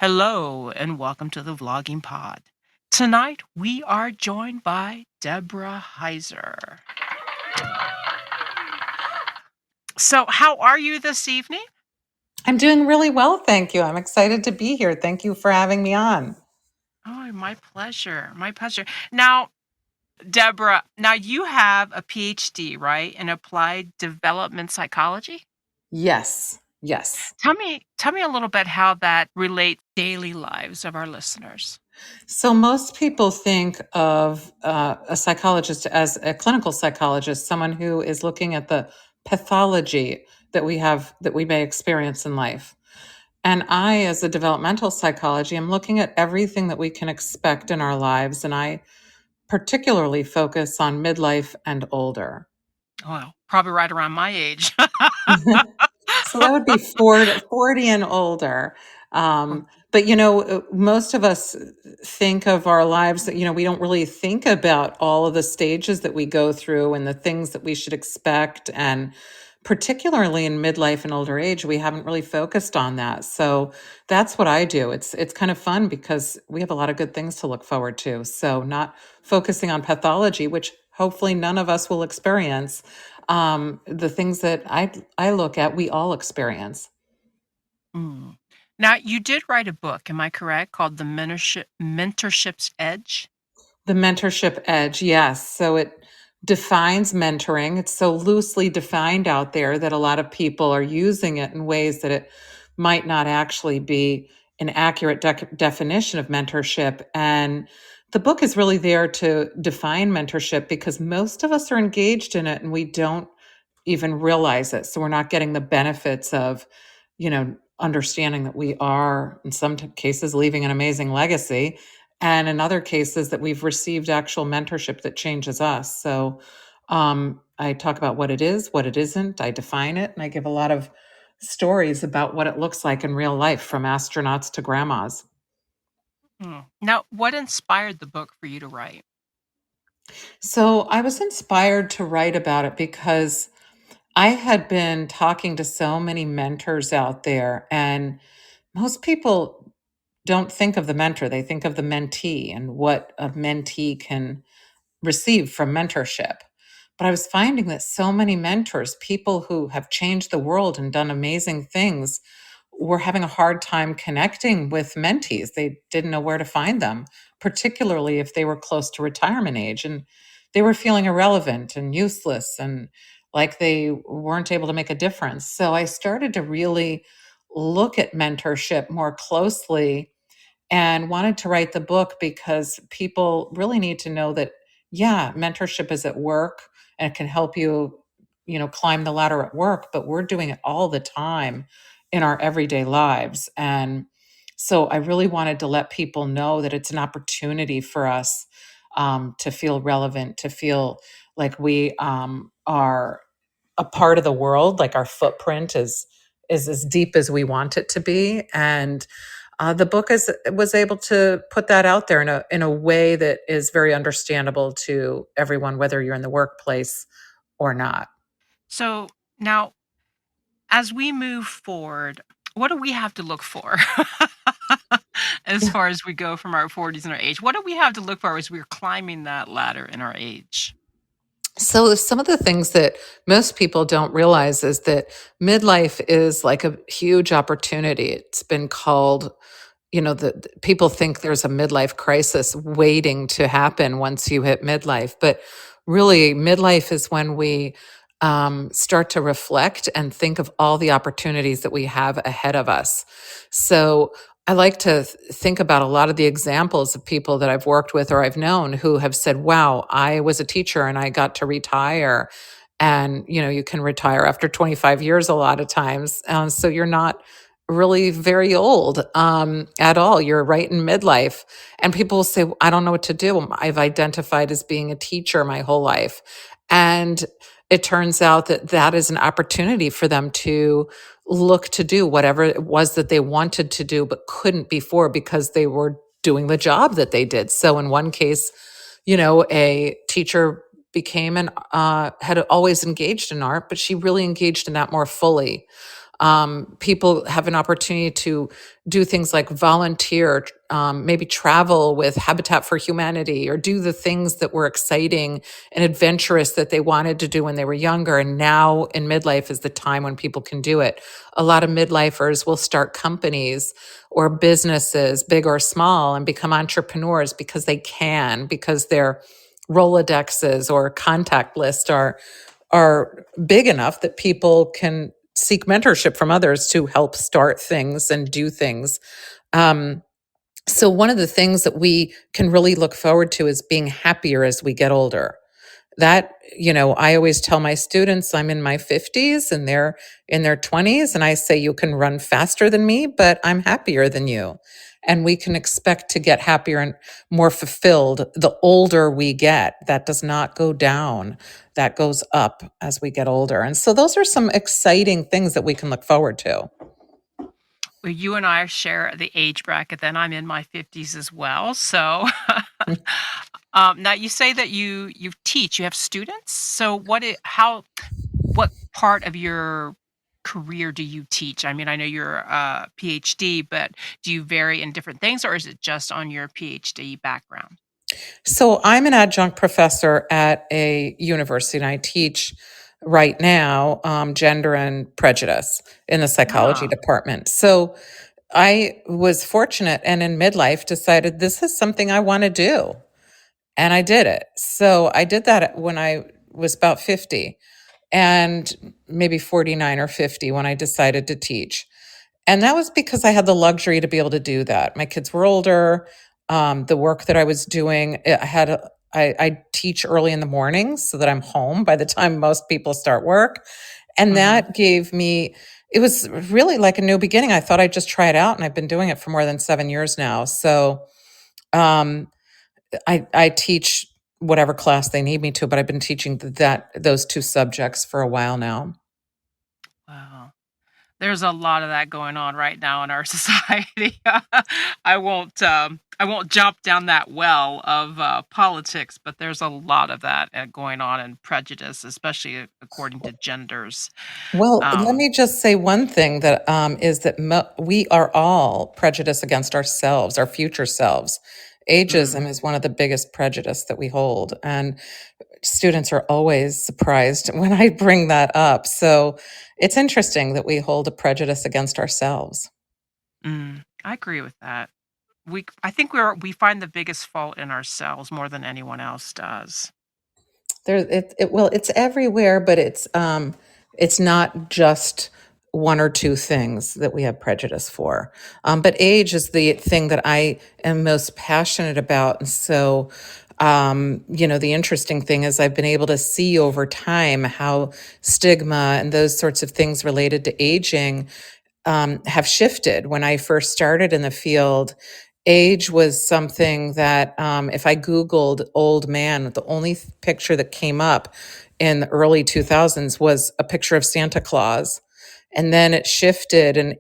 Hello and welcome to the Vlogging Pod. Tonight we are joined by Deborah Heiser. So, how are you this evening? I'm doing really well, thank you. I'm excited to be here. Thank you for having me on. Oh, my pleasure. My pleasure. Now, Deborah, now you have a PhD, right, in applied development psychology? Yes, yes. Tell me a little bit how that relates daily lives of our listeners. So most people think of a psychologist as a clinical psychologist, someone who is looking at the pathology that we may experience in life. And I, as a developmental psychology, am looking at everything that we can expect in our lives, and I particularly focus on midlife and older. Well, probably right around my age. So that would be 40 and older. But most of us think of our lives that, we don't really think about all of the stages that we go through and the things that we should expect. And particularly in midlife and older age, we haven't really focused on that. So that's what I do. It's kind of fun because we have a lot of good things to look forward to. So not focusing on pathology, which hopefully none of us will experience, the things that I look at, we all experience. Mm. Now, you did write a book, am I correct, called The Mentorship's Edge? The mentorship edge, yes. So it defines mentoring. It's so loosely defined out there that a lot of people are using it in ways that it might not actually be an accurate definition of mentorship. And the book is really there to define mentorship because most of us are engaged in it and we don't even realize it. So we're not getting the benefits of, understanding that we are, in some cases, leaving an amazing legacy. And in other cases, that we've received actual mentorship that changes us. So I talk about what it is, what it isn't. I define it, and I give a lot of stories about what it looks like in real life, from astronauts to grandmas. Now, what inspired the book for you to write? So I was inspired to write about it because I had been talking to so many mentors out there, and most people don't think of the mentor. They think of the mentee and what a mentee can receive from mentorship. But I was finding that so many mentors, people who have changed the world and done amazing things, were having a hard time connecting with mentees. They didn't know where to find them, particularly if they were close to retirement age. And they were feeling irrelevant and useless and like they weren't able to make a difference. So I started to really look at mentorship more closely and wanted to write the book because people really need to know that, yeah, mentorship is at work and it can help you, climb the ladder at work, but we're doing it all the time in our everyday lives. And so I really wanted to let people know that it's an opportunity for us, to feel relevant, to feel like we, are a part of the world, like our footprint is as deep as we want it to be. And the book was able to put that out there in a way that is very understandable to everyone, whether you're in the workplace or not. So, now, as we move forward, what do we have to look for as far as we go from our 40s and our age? What do we have to look for as we're climbing that ladder in our age? So some of the things that most people don't realize is that midlife is like a huge opportunity. It's been called, people think there's a midlife crisis waiting to happen once you hit midlife, but really midlife is when we start to reflect and think of all the opportunities that we have ahead of us. So I like to think about a lot of the examples of people that I've worked with or I've known who have said, wow, I was a teacher and I got to retire. And, you can retire after 25 years a lot of times. So you're not really very old at all. You're right in midlife. And people will say, I don't know what to do. I've identified as being a teacher my whole life. And it turns out that that is an opportunity for them to look to do whatever it was that they wanted to do but couldn't before because they were doing the job that they did. So in one case, a teacher became had always engaged in art, but she really engaged in that more fully. People have an opportunity to do things like volunteer, maybe travel with Habitat for Humanity, or do the things that were exciting and adventurous that they wanted to do when they were younger. And now in midlife is the time when people can do it. A lot of midlifers will start companies or businesses, big or small, and become entrepreneurs because they can, because their Rolodexes or contact list are big enough that people can seek mentorship from others to help start things and do things. Um, so one of the things that we can really look forward to is being happier as we get older. That, I always tell my students I'm in my 50s and they're in their 20s, and I say, you can run faster than me, but I'm happier than you. And we can expect to get happier and more fulfilled the older we get. That does not go down, that goes up as we get older. And so those are some exciting things that we can look forward to. Well, you and I share the age bracket, then I'm in my 50s as well. So, now you say that you teach, you have students. So what part of your career do you teach? I mean, I know you're a PhD, but do you vary in different things, or is it just on your PhD background? So I'm an adjunct professor at a university, and I teach right now gender and prejudice in the psychology Ah, department. So I was fortunate and in midlife decided this is something I want to do. And I did it. So I did that when I was about 50 and maybe 49 or 50 when I decided to teach. And that was because I had the luxury to be able to do that. My kids were older. The work that I was doing, I teach early in the mornings so that I'm home by the time most people start work. And mhm. that gave me, it was really like a new beginning. I thought I'd just try it out, and I've been doing it for more than 7 years now. So um, I teach whatever class they need me to, but I've been teaching those two subjects for a while now. Wow. There's a lot of that going on right now in our society. I won't jump down that well of, politics, but there's a lot of that, going on in prejudice, especially according to genders. Well, let Um, me just say one thing that is that we are all prejudiced against ourselves, our future selves. mm, Ageism is one of the biggest prejudice that we hold, and students are always surprised when I bring that up. So it's interesting that we hold a prejudice against ourselves. I agree with that. I think we find the biggest fault in ourselves more than anyone else does. Well, it's everywhere, but it's not just one or two things that we have prejudice for. But age is the thing that I am most passionate about. And so, the interesting thing is I've been able to see over time how stigma and those sorts of things related to aging have shifted. When I first started in the field, age was something that if I Googled old man, the only picture that came up in the early 2000s was a picture of Santa Claus. And then it shifted. And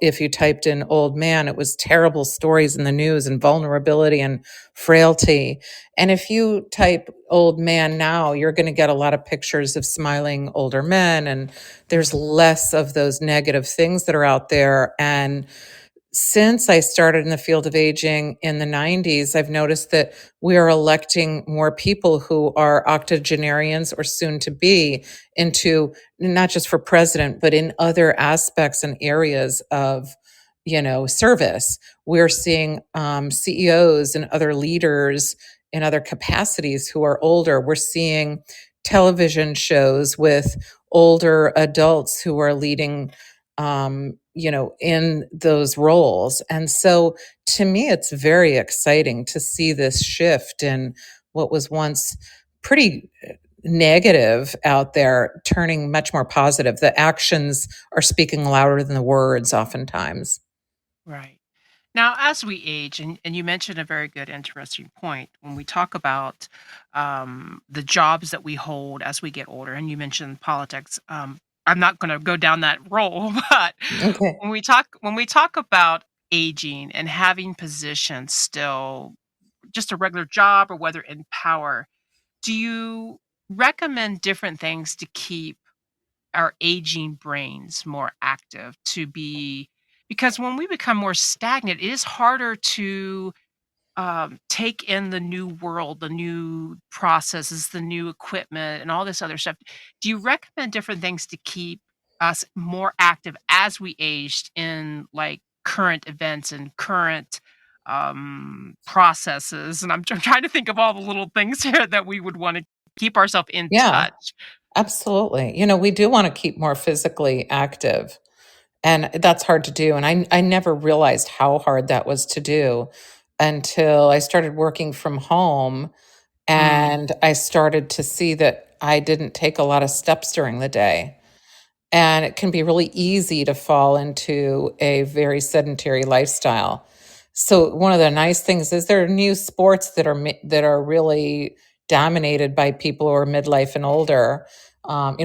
if you typed in old man, it was terrible stories in the news and vulnerability and frailty. And if you type old man now, you're going to get a lot of pictures of smiling older men, and there's Mhm. less of those negative things that are out there. And since I started in the field of aging in the 90s, I've noticed that we are electing more people who are octogenarians or soon to be into, not just for president, but in other aspects and areas of, service. We're seeing CEOs and other leaders in other capacities who are older. We're seeing television shows with older adults who are leading in those roles. And so to me, it's very exciting to see this shift in what was once pretty negative out there turning much more positive. The actions are speaking louder than the words oftentimes. Right. Now, as we age, and you mentioned a very good, interesting point when we talk about the jobs that we hold as we get older, and you mentioned politics. I'm not going to go down that role, but Okay. when we talk about aging and having positions still, just a regular job or whether in power, do you recommend different things to keep our aging brains more active to be, because when we become more stagnant, it is harder to take in the new world, the new processes, the new equipment, and all this other stuff. Do you recommend different things to keep us more active as we aged in like current events and current processes? And I'm trying to think of all the little things here that we would want to keep ourselves in Yeah, touch. absolutely. We do want to keep more physically active, and that's hard to do. And I never realized how hard that was to do until I started working from home Mm, and I started to see that I didn't take a lot of steps during the day. And it can be really easy to fall into a very sedentary lifestyle. So one of the nice things is there are new sports that are really dominated by people who are midlife and older.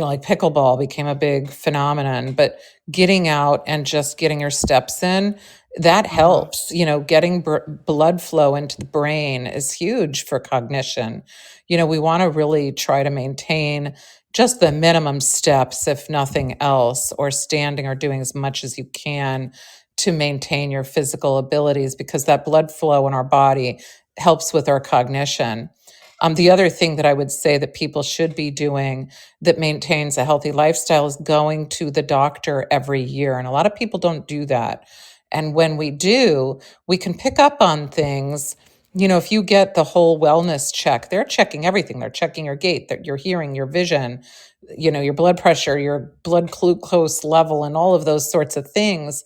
Like pickleball became a big phenomenon, but getting out and just getting your steps in, that mhm. helps. Getting blood flow into the brain is huge for cognition. We want to really try to maintain just the minimum steps, if nothing else, or standing or doing as much as you can to maintain your physical abilities, because that blood flow in our body helps with our cognition. The other thing that I would say that people should be doing that maintains a healthy lifestyle is going to the doctor every year. And a lot of people don't do that. And when we do, we can pick up on things. If you get the whole wellness check, they're checking everything. They're checking your gait, your hearing, your vision, your blood pressure, your blood glucose level, and all of those sorts of things.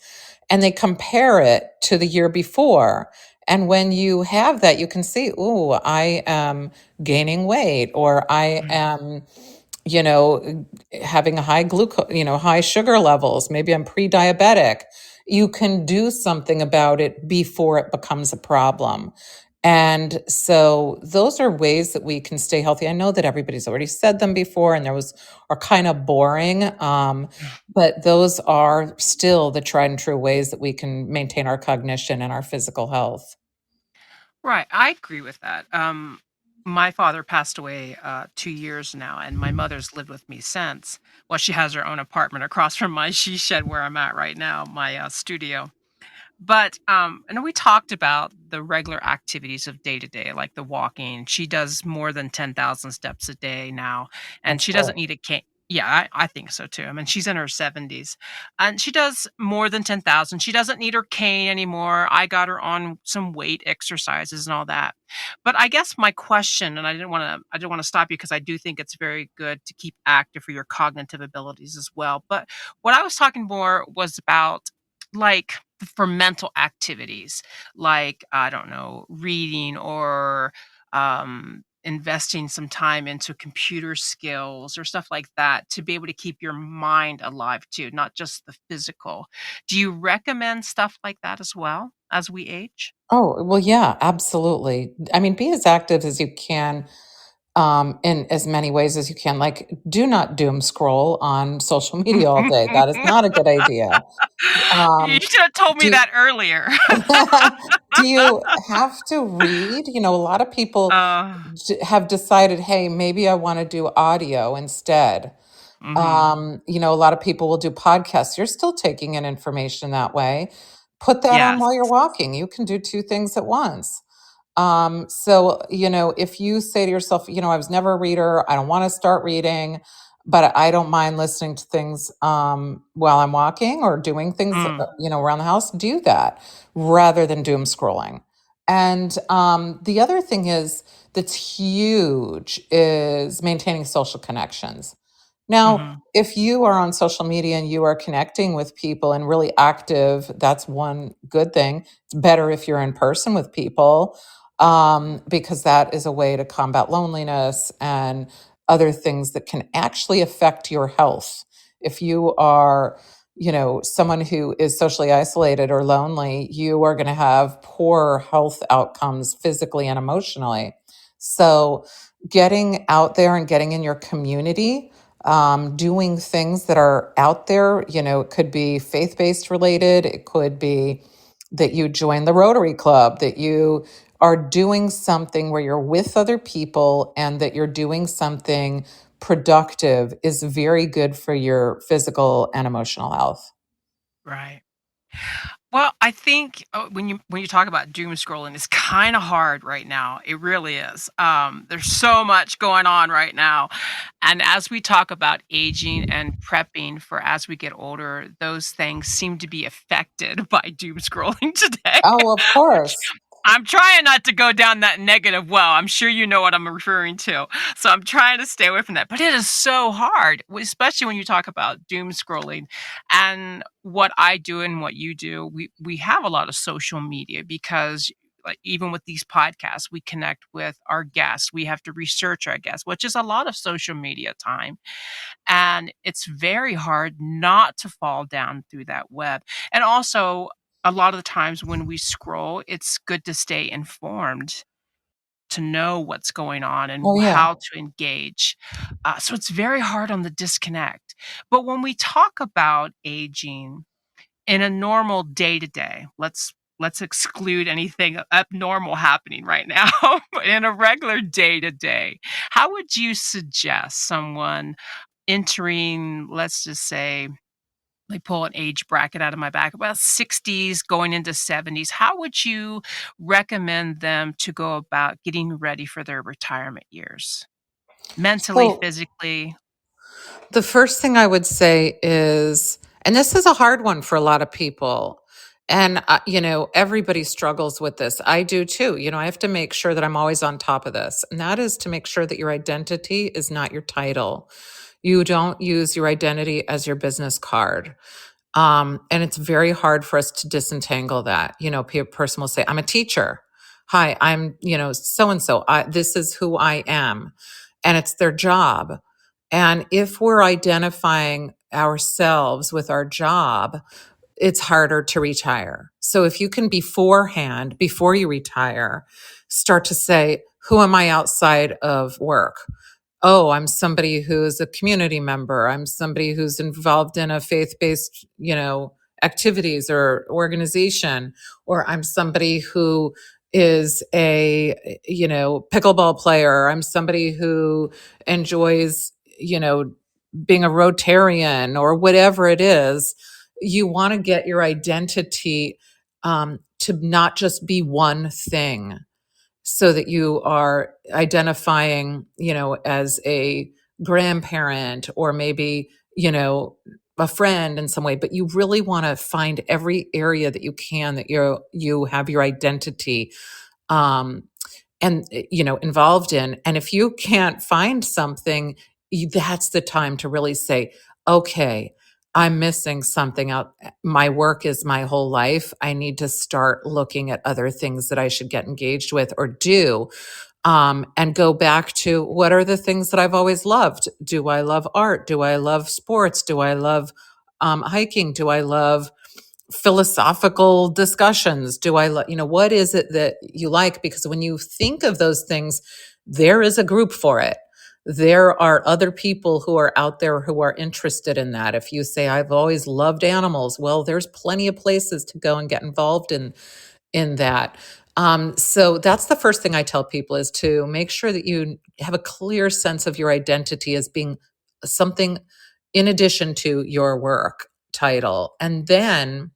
And they compare it to the year before. And when you have that, you can see, oh, I am gaining weight, or I Mm. am, you know, having a high glucose, high sugar levels. Maybe I'm pre-diabetic. You can do something about it before it becomes a problem. And so those are ways that we can stay healthy. I know that everybody's already said them before, and those are kind of boring. But those are still the tried and true ways that we can maintain our cognition and our physical health. Right, I agree with that. My father passed away 2 years now, and my mother's lived with me since. Well, she has her own apartment across from my she shed where I'm at right now, my studio. But, and we talked about the regular activities of day to day, like the walking. She does more than 10,000 steps a day now, and That's she good. doesn't need a cane. Yeah, I think so too. I mean, she's in her 70s and she does more than 10,000. She doesn't need her cane anymore. I got her on some weight exercises and all that. But I guess my question, and I didn't want to stop you because I do think it's very good to keep active for your cognitive abilities as well. But what I was talking more was about like for mental activities, like, I don't know, reading or investing some time into computer skills or stuff like that to be able to keep your mind alive too, not just the physical. Do you recommend stuff like that as well as we age? Oh, well, yeah, absolutely. I mean, be as active as you can, in as many ways as you can. Like, do not doom scroll on social media all day. That is not a good idea. You Um, should have told me do that earlier. do you have to read? A lot of people uh, have decided, hey, maybe I want to do audio instead. mhm. A lot of people will do podcasts. You're still taking in information that way. Put that on Yes. while you're walking. You can do two things at once. So, if you say to yourself, I was never a reader, I don't want to start reading, but I don't mind listening to things while I'm walking or doing things, Mm, around the house, do that rather than doom scrolling. And the other thing that's huge is maintaining social connections. Now, mhm, if you are on social media and you are connecting with people and really active, that's one good thing. It's better if you're in person with people, because that is a way to combat loneliness and other things that can actually affect your health. If you are, someone who is socially isolated or lonely, you are going to have poor health outcomes physically and emotionally. So, getting out there and getting in your community, doing things that are out there. It could be faith based related, it could be that you join the Rotary Club, that you are doing something where you're with other people and that you're doing something productive is very good for your physical and emotional health. Right. Well, I think when you talk about doom scrolling, it's kind of hard right now. It really is. There's so much going on right now, and as we talk about aging and prepping for as we get older, those things seem to be affected by doom scrolling today. Oh, of course. I'm trying not to go down that negative well. I'm sure you know what I'm referring to. So I'm trying to stay away from that. But it is so hard, especially when you talk about doom scrolling. And what I do and what you do, we have a lot of social media because like even with these podcasts, we connect with our guests. We have to research our guests, which is a lot of social media time. And it's very hard not to fall down through that web. And also, a lot of the times when we scroll, it's good to stay informed to know what's going on and Oh, yeah. how to engage. So it's very hard on the disconnect. But when we talk about aging in a normal day to day, let's exclude anything abnormal happening right now. But in a regular day to day, how would you suggest someone entering, let's just say, like pull an age bracket out of my back, about 60s going into 70s, how would you recommend them to go about getting ready for their retirement years? Mentally, So physically? the first thing I would say is, and this is a hard one for a lot of people. And, everybody struggles with this. I do too. I have to make sure that I'm always on top of this. And that is to make sure that your identity is not your title. You don't use your identity as your business card. And it's very hard for us to disentangle that. A person will say, I'm a teacher. Hi, I'm, so and so. This is who I am. And it's their job. And if we're identifying ourselves with our job, it's harder to retire. So if you can beforehand, before you retire, start to say, who am I outside of work? Oh, I'm somebody who's a community member. I'm somebody who's involved in a faith-based, activities or organization, or I'm somebody who is a, pickleball player. I'm somebody who enjoys, being a Rotarian or whatever it is. You want to get your identity to not just be one thing, so that you are identifying, as a grandparent or maybe, a friend in some way, but you really want to find every area that you can that you have your identity um involved in. And if you can't find something, that's the time to really say, okay, I'm missing something out. My work is my whole life. I need to start looking at other things that I should get engaged with or do, and go back to, what are the things that I've always loved? Do I love art? Do I love sports? Do I love hiking? Do I love philosophical discussions? Do I, what is it that you like? Because when you think of those things, there is a group for it. There are other people who are out there who are interested in that. If you say, I've always loved animals, well, there's plenty of places to go and get involved in that. So that's the first thing I tell people, is to make sure that you have a clear sense of your identity as being something in addition to your work title. And then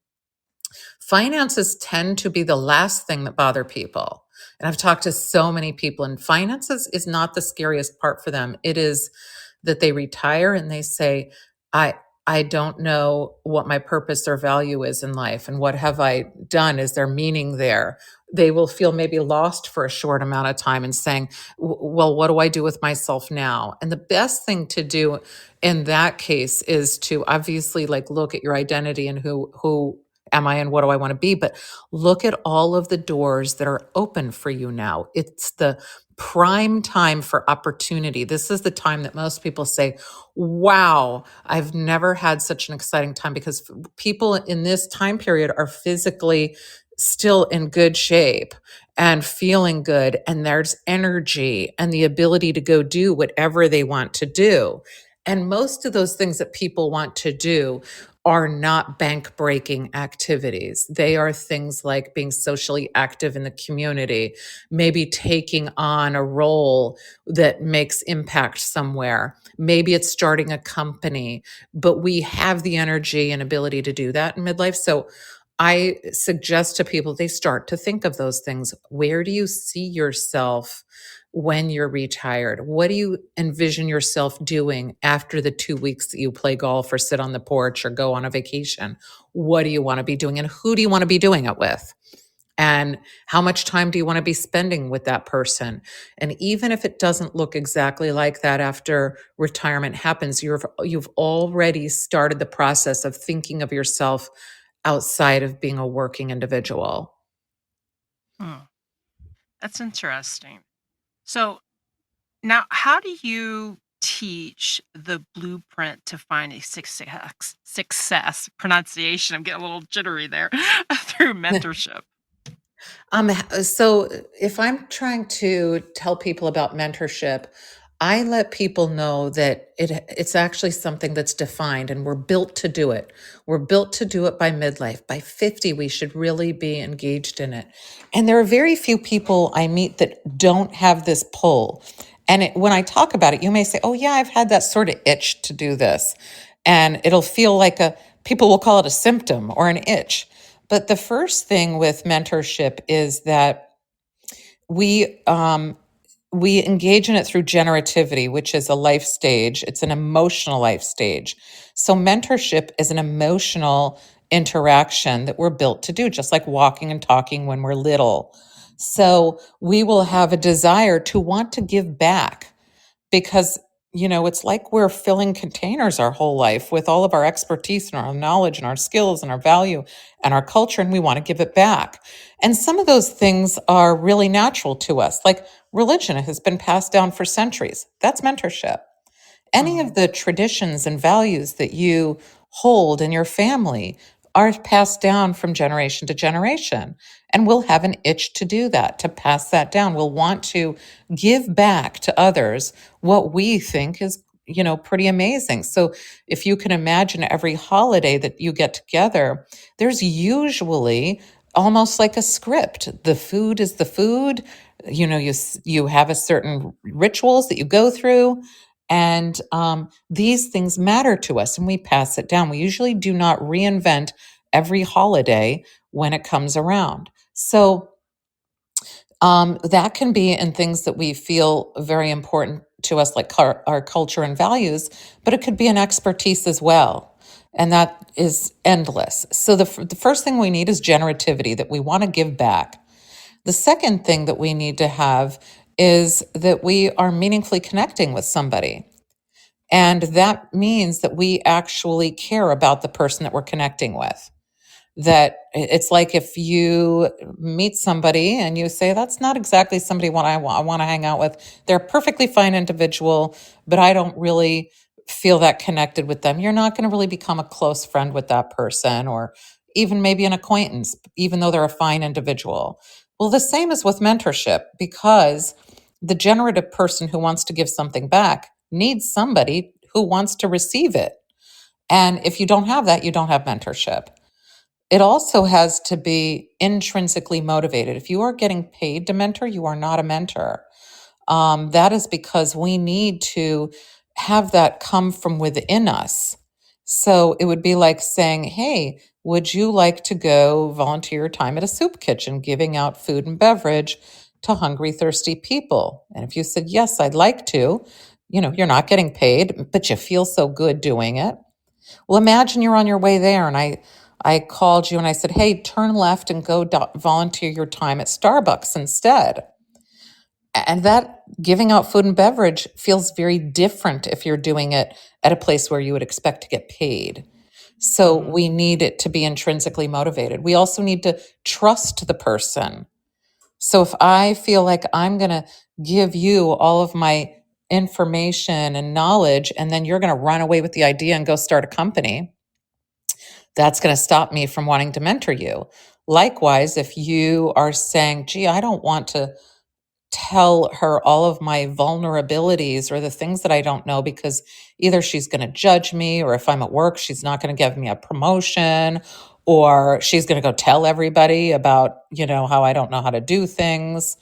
finances tend to be the last thing that bother people. And I've talked to so many people, and finances is not the scariest part for them. It is that they retire and they say, I I don't know what my purpose or value is in life, and what have I done? Is there meaning there? They will feel maybe lost for a short amount of time and saying, well, what do I do with myself now? And the best thing to do in that case is to obviously like look at your identity and who am I and what do I want to be, but look at all of the doors that are open for you now. It's the prime time for opportunity. This is the time that most people say, wow, I've never had such an exciting time, because people in this time period are physically still in good shape and feeling good, and there's energy and the ability to go do whatever they want to do. And most of those things that people want to do are not bank breaking activities. They are things like being socially active in the community, maybe taking on a role that makes impact somewhere. Maybe it's starting a company, but we have the energy and ability to do that in midlife. So I suggest to people they start to think of those things. Where do you see yourself when you're retired? What do you envision yourself doing after the 2 weeks that you play golf or sit on the porch or go on a vacation? What do you want to be doing and who do you want to be doing it with? And how much time do you want to be spending with that person? And even if it doesn't look exactly like that after retirement happens, you've already started the process of thinking of yourself outside of being a working individual. Hmm, that's interesting. So now, how do you teach the blueprint to find a success pronunciation? I'm getting a little jittery there through mentorship. So if I'm trying to tell people about mentorship, I let people know that it's actually something that's defined and we're built to do it. We're built to do it by midlife. By 50, we should really be engaged in it. And there are very few people I meet that don't have this pull. And when I talk about it, you may say, "Oh yeah, I've had that sort of itch to do this." And it'll feel like people will call it a symptom or an itch. But the first thing with mentorship is that we um, we engage in it through generativity, which is a life stage. It's an emotional life stage. So mentorship is an emotional interaction that we're built to do, just like walking and talking when we're little. So we will have a desire to want to give back because it's like we're filling containers our whole life with all of our expertise and our knowledge and our skills and our value and our culture, and we want to give it back. And some of those things are really natural to us, like religion has been passed down for centuries. That's mentorship. Any of Mhm. the traditions and values that you hold in your family are passed down from generation to generation. And we'll have an itch to do that, to pass that down. We'll want to give back to others what we think is, pretty amazing. So if you can imagine every holiday that you get together, there's usually almost like a script. The food is the food. You have a certain rituals that you go through, and these things matter to us and we pass it down. We usually do not reinvent every holiday when it comes around. So that can be in things that we feel very important to us, like our culture and values, but it could be an expertise as well. And that is endless. So the first thing we need is generativity, that we want to give back. The second thing that we need to have is that we are meaningfully connecting with somebody. And that means that we actually care about the person that we're connecting with. That it's like if you meet somebody and you say, that's not exactly somebody what I want to hang out with. They're a perfectly fine individual, but I don't really feel that connected with them. You're not going to really become a close friend with that person or even maybe an acquaintance, even though they're a fine individual. Well, the same is with mentorship because the generative person who wants to give something back needs somebody who wants to receive it. And if you don't have that, you don't have mentorship. It also has to be intrinsically motivated. If you are getting paid to mentor, you are not a mentor. That is because we need to have that come from within us. So it would be like saying, "Hey, would you like to go volunteer your time at a soup kitchen, giving out food and beverage to hungry, thirsty people?" And if you said, "Yes, I'd like to," you're not getting paid, but you feel so good doing it. Well, imagine you're on your way there and I called you and I said, "Hey, turn left and go volunteer your time at Starbucks instead." And that giving out food and beverage feels very different if you're doing it at a place where you would expect to get paid. So Mhm. we need it to be intrinsically motivated. We also need to trust the person. So if I feel like I'm going to give you all of my information and knowledge, and then you're going to run away with the idea and go start a company, that's going to stop me from wanting to mentor you. Likewise, if you are saying, "Gee, I don't want to tell her all of my vulnerabilities or the things that I don't know, because either she's going to judge me, or if I'm at work, she's not going to give me a promotion, or she's going to go tell everybody about, how I don't know how to do things.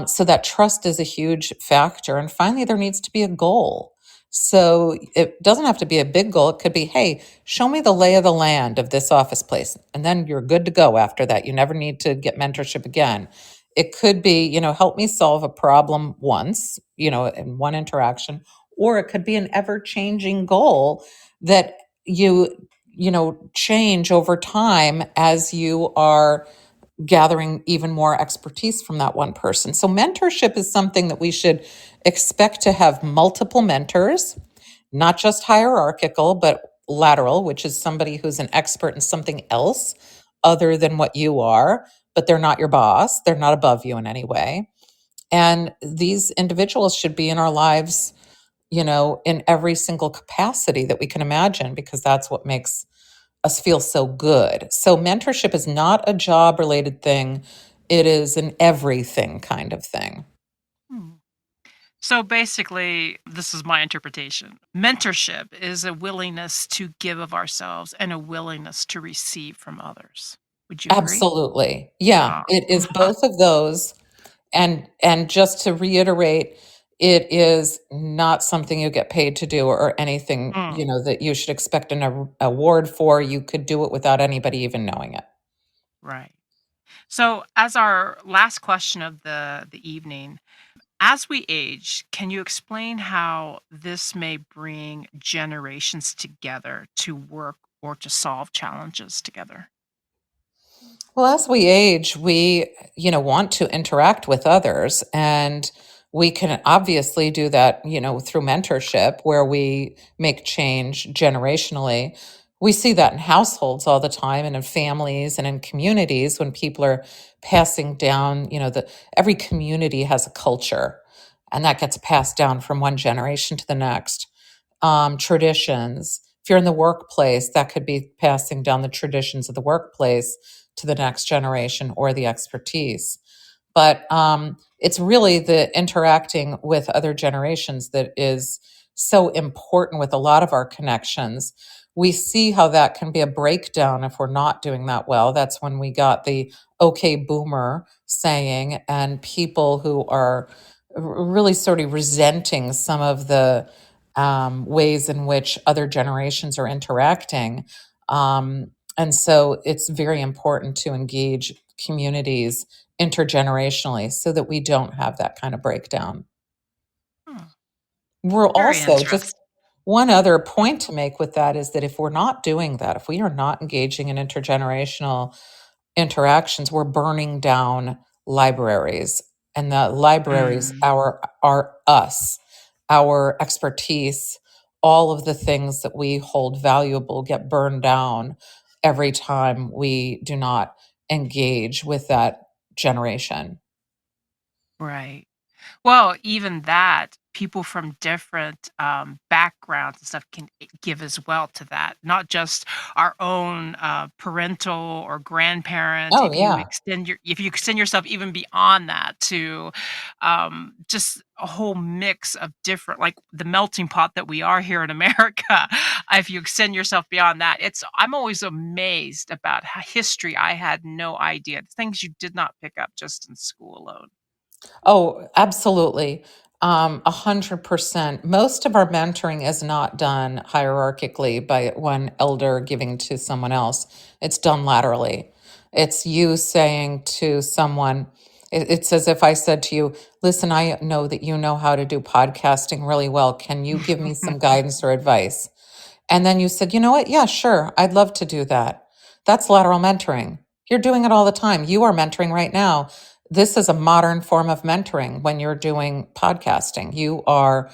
So that trust is a huge factor. And finally, there needs to be a goal. So it doesn't have to be a big goal. It could be, hey, show me the lay of the land of this office place. And then you're good to go after that. You never need to get mentorship again. It could be, help me solve a problem once, in one interaction, or it could be an ever changing goal that change over time as you are gathering even more expertise from that one person. So, mentorship is something that we should expect to have multiple mentors, not just hierarchical, but lateral, which is somebody who's an expert in something else other than what you are, but they're not your boss. They're not above you in any way. And these individuals should be in our lives, in every single capacity that we can imagine, because that's what makes us feel so good. So mentorship is not a job related thing. It is an everything kind of thing. Hmm. So basically, this is my interpretation. Mentorship is a willingness to give of ourselves and a willingness to receive from others. Would you agree? Absolutely. Yeah, Ah. it is both of those. And just to reiterate, it is not something you get paid to do, or anything, Mm, that you should expect an award for. You could do it without anybody even knowing it. right. So, as our last question of the evening, as we age, can you explain how this may bring generations together to work or to solve challenges together? Well, as we age, we, want to interact with others, and we can obviously do that, through mentorship where we make change generationally. We see that in households all the time, and in families and in communities when people are passing down, every community has a culture, and that gets passed down from one generation to the next. Traditions. If you're in the workplace, that could be passing down the traditions of the workplace to the next generation, or the expertise. But it's really the interacting with other generations that is so important with a lot of our connections. We see how that can be a breakdown if we're not doing that well. That's when we got the okay boomer saying, and people who are really sort of resenting some of the ways in which other generations are interacting. And so it's very important to engage communities intergenerationally so that we don't have that kind of breakdown. Hmm, We're very also just interesting. one other point to make with that is that if we're not doing that, if we are not engaging in intergenerational interactions, we're burning down libraries. And the libraries Mm, are us, our expertise, all of the things that we hold valuable get burned down every time we do not engage with that generation. right. Well, even that, people from different backgrounds and stuff can give as well to that, not just our own parental or grandparents. Oh yeah. If you extend yourself even beyond that to just a whole mix of different, like the melting pot that we are here in America. If you extend yourself beyond that, I'm always amazed about history I had no idea, things you did not pick up just in school alone. Oh, absolutely. 100%. Most of our mentoring is not done hierarchically by one elder giving to someone else. It's done laterally. It's you saying to someone, it's as if I said to you, listen, I know that you know how to do podcasting really well. Can you give me some guidance or advice? And then you said, you know what? Yeah, sure. I'd love to do that. That's lateral mentoring. You're doing it all the time. You are mentoring right now. This is a modern form of mentoring when you're doing podcasting. You are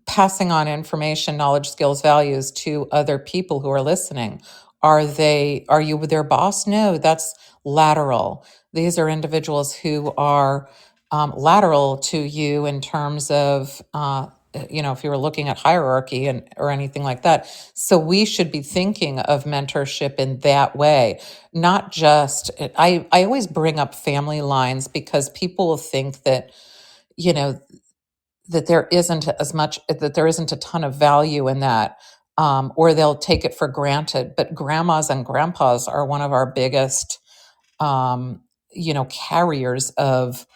passing on information, knowledge, skills, values to other people who are listening. Are you their boss? No, that's lateral. These are individuals who are lateral to you in terms of if you were looking at hierarchy and or anything like that. So we should be thinking of mentorship in that way, not just I always bring up family lines because people will think that you know, that there isn't as much, that there isn't a ton of value in that, or they'll take it for granted. But grandmas and grandpas are one of our biggest, um, carriers of,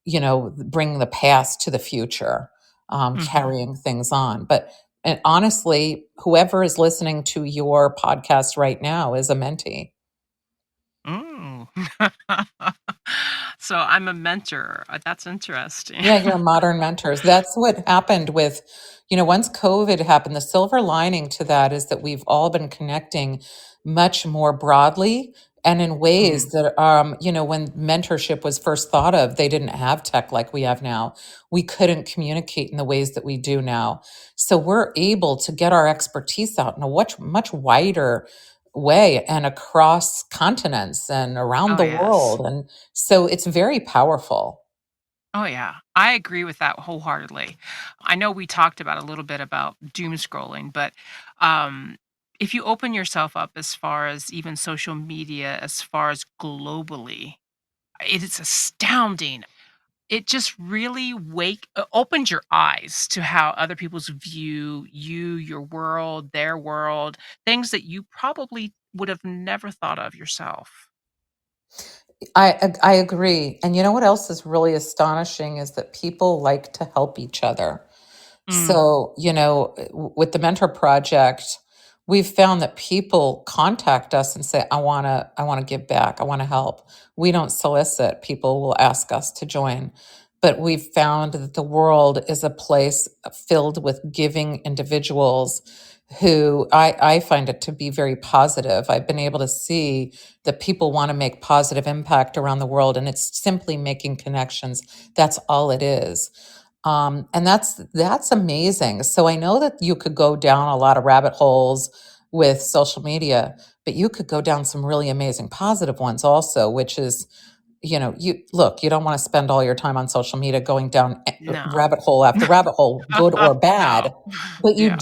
bringing the past to the future, Mhm. carrying things on. But and honestly, whoever is listening to your podcast right now is a mentee. Mm. So I'm a mentor. That's interesting. Yeah, you're modern mentors. That's what happened with, once COVID happened, the silver lining to that is that we've all been connecting much more broadly and in ways Mm. that, when mentorship was first thought of, they didn't have tech like we have now. We couldn't communicate in the ways that we do now. So we're able to get our expertise out in a much wider way and across continents and around Oh, the yes. world. And so it's very powerful. Oh, yeah. I agree with that wholeheartedly. I know we talked about a little bit about doom scrolling, but um, if you open yourself up as far as even social media, as far as globally, it is astounding. It just really opens your eyes to how other people's view you, your world, their world, things that you probably would have never thought of yourself. I agree. And you know what else is really astonishing is that people like to help each other. Mm, So, with the mentor project, we've found that people contact us and say, I want to give back. I want to help. We don't solicit. People will ask us to join. But we've found that the world is a place filled with giving individuals who I find it to be very positive. I've been able to see that people want to make positive impact around the world, and it's simply making connections. That's all it is. And that's amazing. So I know that you could go down a lot of rabbit holes with social media, but you could go down some really amazing positive ones also, which is, you don't want to spend all your time on social media going down no. rabbit hole after rabbit hole, good or No. bad. But Yeah.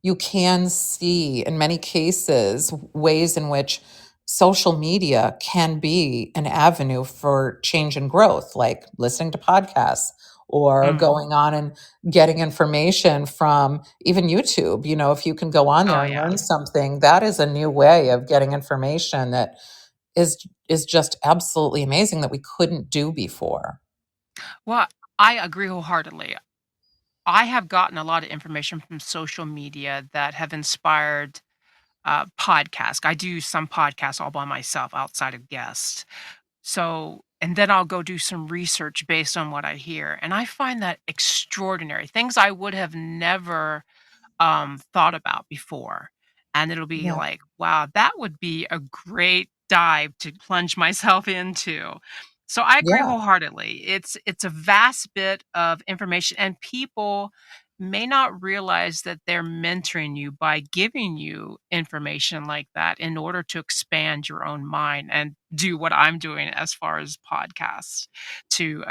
you can see in many cases ways in which social media can be an avenue for change and growth, like listening to podcasts or Mm. going on and getting information from even YouTube. If you can go on there Oh, and yeah. learn something, that is a new way of getting information that is just absolutely amazing that we couldn't do before. Well, I agree wholeheartedly. I have gotten a lot of information from social media that have inspired podcasts. I do some podcasts all by myself outside of guests. So, and then I'll go do some research based on what I hear. And I find that extraordinary. Things I would have never thought about before. And it'll be Yeah. like, wow, that would be a great dive to plunge myself into. So I agree Yeah. wholeheartedly. It's a vast bit of information and people may not realize that they're mentoring you by giving you information like that in order to expand your own mind and do what I'm doing as far as podcasts to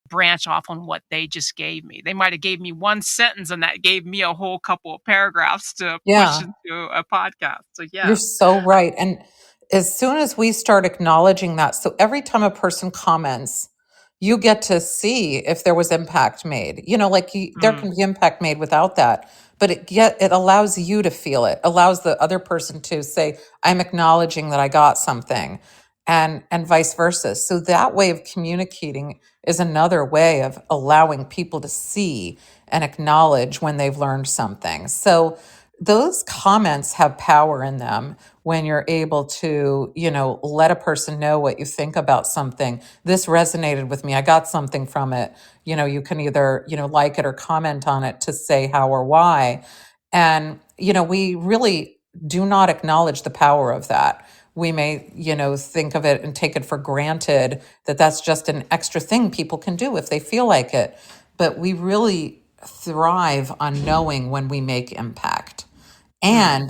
branch off on what they just gave me. They might have gave me one sentence and that gave me a whole couple of paragraphs to push Yeah. into a podcast. So You're yeah. so right. And as soon as we start acknowledging that, so every time a person comments, you get to see if there was impact made. Like there Mm, can be impact made without that, but it allows you to feel it, allows the other person to say, I'm acknowledging that I got something, and vice versa. So that way of communicating is another way of allowing people to see and acknowledge when they've learned something. So those comments have power in them when you're able to, let a person know what you think about something. This resonated with me. I got something from it. You can either, like it or comment on it to say how or why. And, we really do not acknowledge the power of that. We may, think of it and take it for granted that that's just an extra thing people can do if they feel like it. But we really thrive on knowing when we make impact. mm,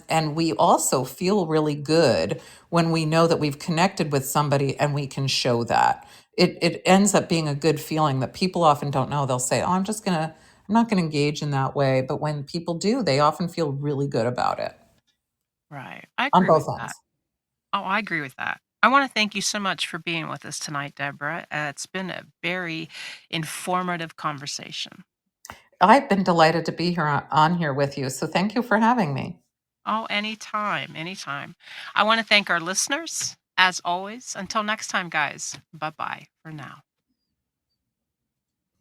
And we also feel really good when we know that we've connected with somebody and we can show that. It ends up being a good feeling that people often don't know. They'll say, "Oh, I'm not gonna engage in that way." But when people do, they often feel really good about it right. I on agree with both that. ends. Oh, I agree with that. I want to thank you so much for being with us tonight, Deborah. It's been a very informative conversation. I've been delighted to be here on here with you, so thank you for having me. Oh, anytime, anytime. I want to thank our listeners. As always, until next time, guys, bye bye for now.